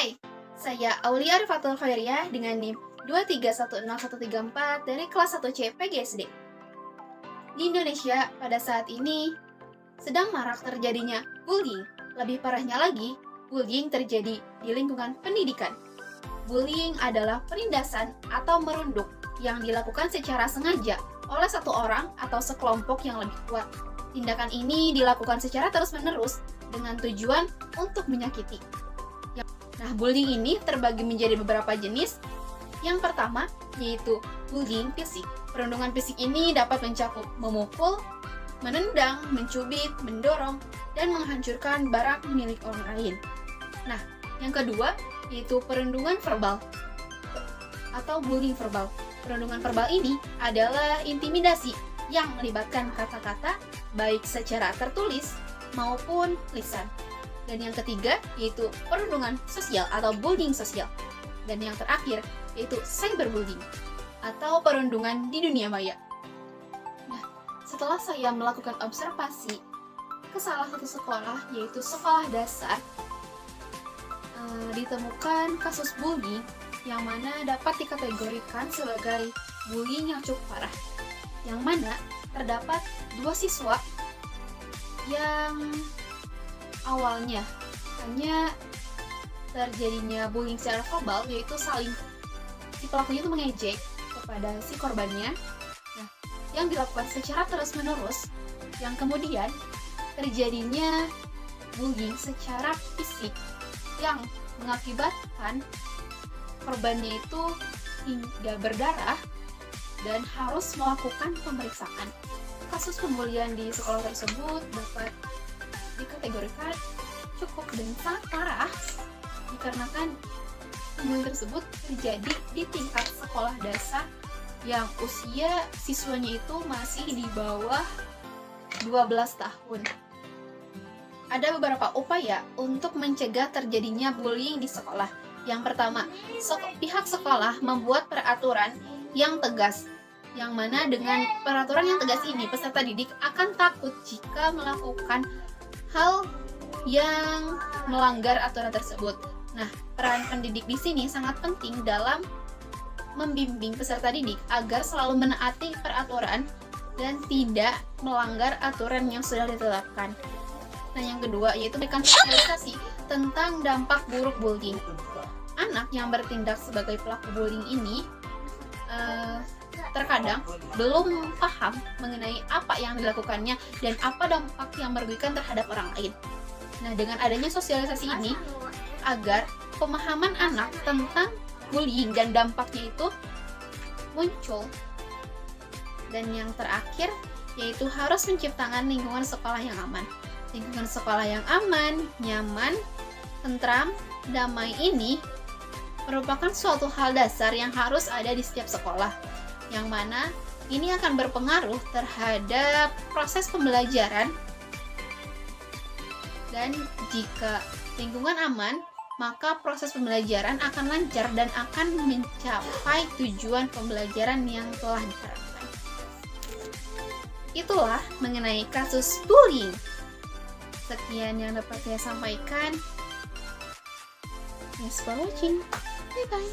Hai, saya Aulia Rifatul Khairiyah dengan NIM 2310134 dari kelas 1C PGSD. Di Indonesia pada saat ini sedang marak terjadinya bullying. Lebih parahnya lagi, bullying terjadi di lingkungan pendidikan. Bullying adalah penindasan atau merunduk yang dilakukan secara sengaja oleh satu orang atau sekelompok yang lebih kuat. Tindakan ini dilakukan secara terus-menerus dengan tujuan untuk menyakiti. Nah, bullying ini terbagi menjadi beberapa jenis. Yang pertama, yaitu bullying fisik. Perundungan fisik ini dapat mencakup memukul, menendang, mencubit, mendorong, dan menghancurkan barang milik orang lain. Nah, yang kedua, yaitu perundungan verbal atau bullying verbal. Perundungan verbal ini adalah intimidasi yang melibatkan kata-kata baik secara tertulis maupun lisan. Dan yang ketiga, yaitu perundungan sosial atau bullying sosial. Dan yang terakhir, yaitu cyberbullying atau perundungan di dunia maya. Nah, setelah saya melakukan observasi ke salah satu sekolah, yaitu sekolah dasar, ditemukan kasus bullying yang mana dapat dikategorikan sebagai bullying yang cukup parah. Yang mana terdapat 2 siswa yang awalnya hanya terjadinya bullying secara verbal, yaitu saling si pelakunya itu mengejek kepada si korbannya. Nah, yang dilakukan secara terus-menerus, yang kemudian terjadinya bullying secara fisik yang mengakibatkan korbannya itu hingga berdarah dan harus melakukan pemeriksaan. Kasus pembulian di sekolah tersebut dapat dikategorikan cukup dan sangat parah dikarenakan pembulian tersebut terjadi di tingkat sekolah dasar yang usia siswanya itu masih di bawah 12 tahun. Ada beberapa upaya untuk mencegah terjadinya bullying di sekolah. Yang pertama, pihak sekolah membuat peraturan yang tegas, yang mana dengan peraturan yang tegas ini peserta didik akan takut jika melakukan hal yang melanggar aturan tersebut. Nah, peran pendidik di sini sangat penting dalam membimbing peserta didik agar selalu menaati peraturan dan tidak melanggar aturan yang sudah ditetapkan. Nah, yang kedua yaitu memberikan sosialisasi tentang dampak buruk bullying. Anak yang bertindak sebagai pelaku bullying ini terkadang belum paham mengenai apa yang dilakukannya dan apa dampak yang merugikan terhadap orang lain. Nah, dengan adanya sosialisasi ini, agar pemahaman anak tentang bullying dan dampaknya itu muncul. Dan yang terakhir, yaitu harus menciptakan lingkungan sekolah yang aman. Lingkungan sekolah yang aman, nyaman, tentram, damai ini merupakan suatu hal dasar yang harus ada di setiap sekolah, yang mana ini akan berpengaruh terhadap proses pembelajaran. Dan jika lingkungan aman, maka proses pembelajaran akan lancar dan akan mencapai tujuan pembelajaran yang telah diharapkan. Itulah mengenai kasus bullying. Sekian yang dapat saya sampaikan. Thanks for watching. Bye-bye.